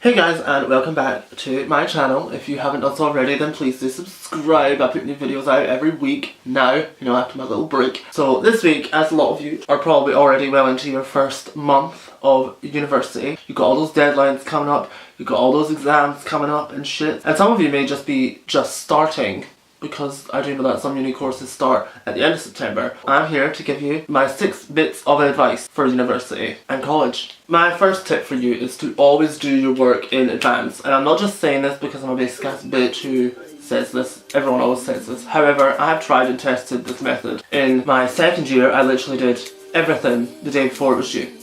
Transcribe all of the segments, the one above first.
Hey guys, and welcome back to my channel. If you haven't done so already, then please do subscribe. I put new videos out every week now, after my little break. So this week, as a lot of you are probably already well into your first month of university, you've got all those deadlines coming up, you've got all those exams coming up and shit. And some of you may just be starting, because I do know that some uni courses start at the end of September. I'm here to give you my 6 bits of advice for university and college. My first tip for you is to always do your work in advance. And I'm not just saying this because I'm a basic ass bitch who says this, everyone always says this. However, I have tried and tested this method. In my second year, I literally did everything the day before it was due.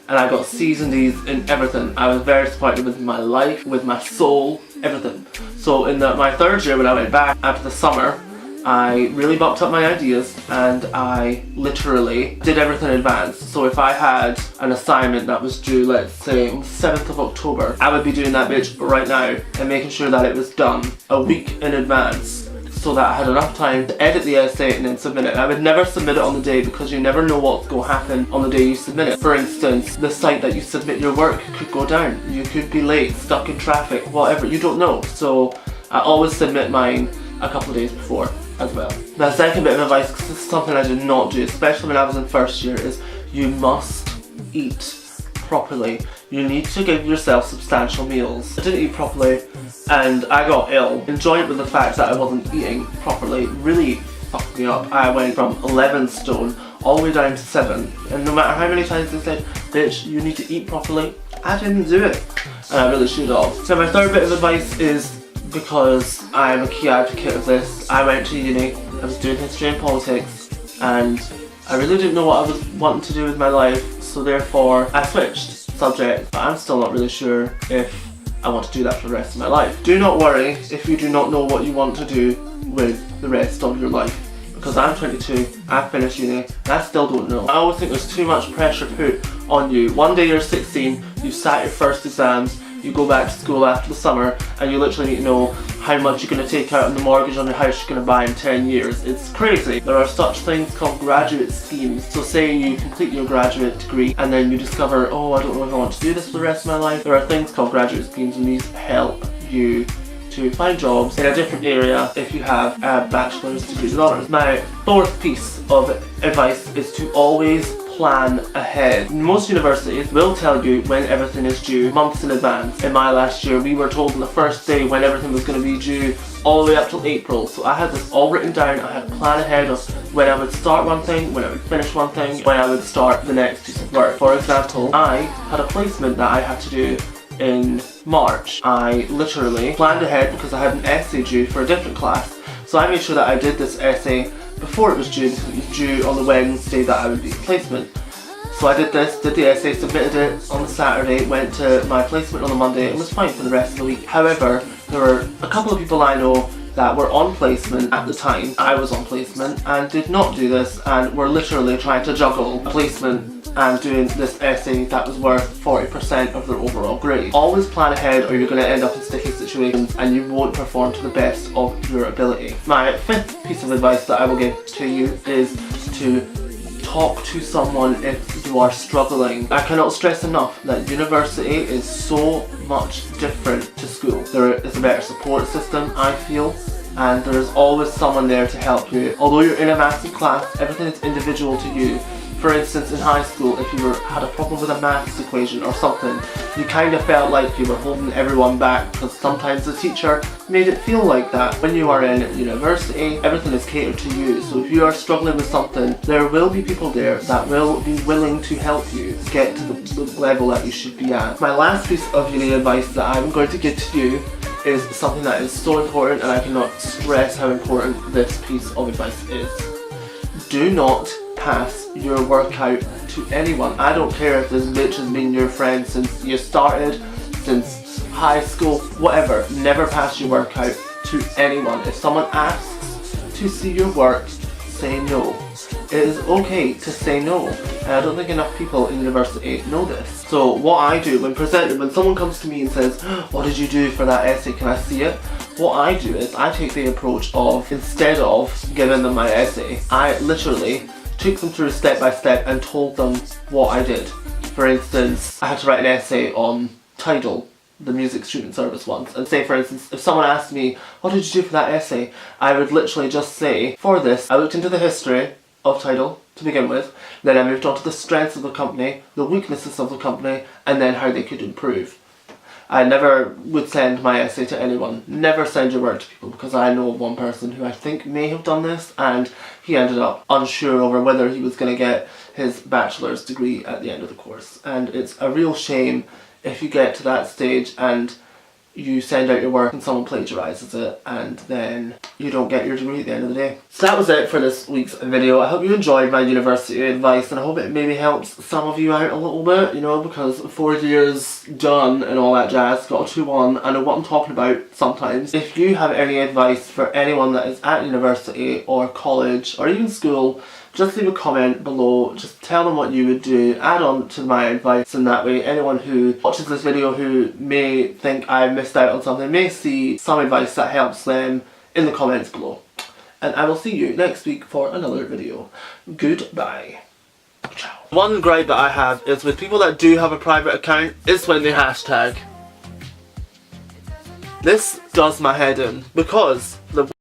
And I got C's and D's in everything. I was very disappointed with my life, with my soul, everything. So in my third year, when I went back after the summer, I really bumped up my ideas and I literally did everything in advance. So if I had an assignment that was due, let's say, on the 7th of October, I would be doing that bitch right now and making sure that it was done a week in advance, so that I had enough time to edit the essay and then submit it. I would never submit it on the day because you never know what's going to happen on the day you submit it. For instance, the site that you submit your work could go down. You could be late, stuck in traffic, whatever, you don't know. So I always submit mine a couple of days before as well. My second bit of advice, because this is something I did not do, especially when I was in first year, is you must eat properly. You need to give yourself substantial meals. I didn't eat properly and I got ill. Enjoying it with the fact that I wasn't eating properly really fucked me up. I went from 11 stone all the way down to 7, and no matter how many times they said, bitch, you need to eat properly, I didn't do it, and I really should have. So my third bit of advice is, because I'm a key advocate of this, I went to uni, I was doing history and politics, and I really didn't know what I was wanting to do with my life, so therefore I switched subjects, but I'm still not really sure if I want to do that for the rest of my life. Do not worry if you do not know what you want to do with the rest of your life, because I'm 22, I've finished uni, and I still don't know. I always think there's too much pressure put on you. One day you're 16, you've sat your first exams, you go back to school after the summer, and you literally need to know how much you're going to take out on the mortgage on the house you're going to buy in 10 years. It's crazy. There are such things called graduate schemes. So say you complete your graduate degree and then you discover, oh, I don't know if I want to do this for the rest of my life. There are things called graduate schemes, and these help you to find jobs in a different area if you have a bachelor's degree with honours. My fourth piece of advice is to always plan ahead. Most universities will tell you when everything is due months in advance. In my last year, we were told on the first day when everything was going to be due all the way up till April. So I had this all written down. I had a plan ahead of when I would start one thing, when I would finish one thing, when I would start the next piece of work. For example, I had a placement that I had to do in March. I literally planned ahead because I had an essay due for a different class. So I made sure that I did this essay before it was due, because it was due on the Wednesday that I would be in placement. So I did this, did the essay, submitted it on the Saturday, went to my placement on the Monday, and was fine for the rest of the week. However, there were a couple of people I know that were on placement at the time. I was on placement and did not do this, and were literally trying to juggle a placement and doing this essay that was worth 40% of their overall grade. Always plan ahead or you're going to end up in sticky situations and you won't perform to the best of your ability. My fifth piece of advice that I will give to you is to talk to someone if you are struggling. I cannot stress enough that university is so much different to school. There is a better support system, I feel, and there is always someone there to help you. Although you're in a massive class, everything is individual to you. For instance, in high school, if you had a problem with a maths equation or something, you kind of felt like you were holding everyone back because sometimes the teacher made it feel like that. When you are in university, everything is catered to you. So if you are struggling with something, there will be people there that will be willing to help you get to the level that you should be at. My last piece of uni advice that I'm going to give to you is something that is so important, and I cannot stress how important this piece of advice is. Do not pass your workout to anyone. I don't care if this bitch has been your friend since you started, since high school, whatever. Never pass your workout to anyone. If someone asks to see your work, say no. It is okay to say no, and I don't think enough people in university know this. So what I do when someone comes to me and says, what did you do for that essay, can I see it? What I do is I take the approach of, instead of giving them my essay, I literally took them through step by step and told them what I did. For instance, I had to write an essay on tidal the music student service ones. And say for instance, if someone asked me, what did you do for that essay? I would literally just say, for this, I looked into the history of Tidal to begin with, then I moved on to the strengths of the company, the weaknesses of the company, and then how they could improve. I never would send my essay to anyone. Never send your work to people, because I know of one person who I think may have done this, and he ended up unsure over whether he was going to get his bachelor's degree at the end of the course. And it's a real shame if you get to that stage and you send out your work and someone plagiarises it and then you don't get your degree at the end of the day. So that was it for this week's video. I hope you enjoyed my university advice, and I hope it maybe helps some of you out a little bit, you know, because 4 years done and all that jazz, got a 2-1, I know what I'm talking about sometimes. If you have any advice for anyone that is at university or college or even school, just leave a comment below, just tell them what you would do, add on to my advice, and that way anyone who watches this video who may think I missed out on something may see some advice that helps them in the comments below. And I will see you next week for another video. Goodbye. Ciao. One gripe that I have is with people that do have a private account is when they hashtag. This does my head in, because the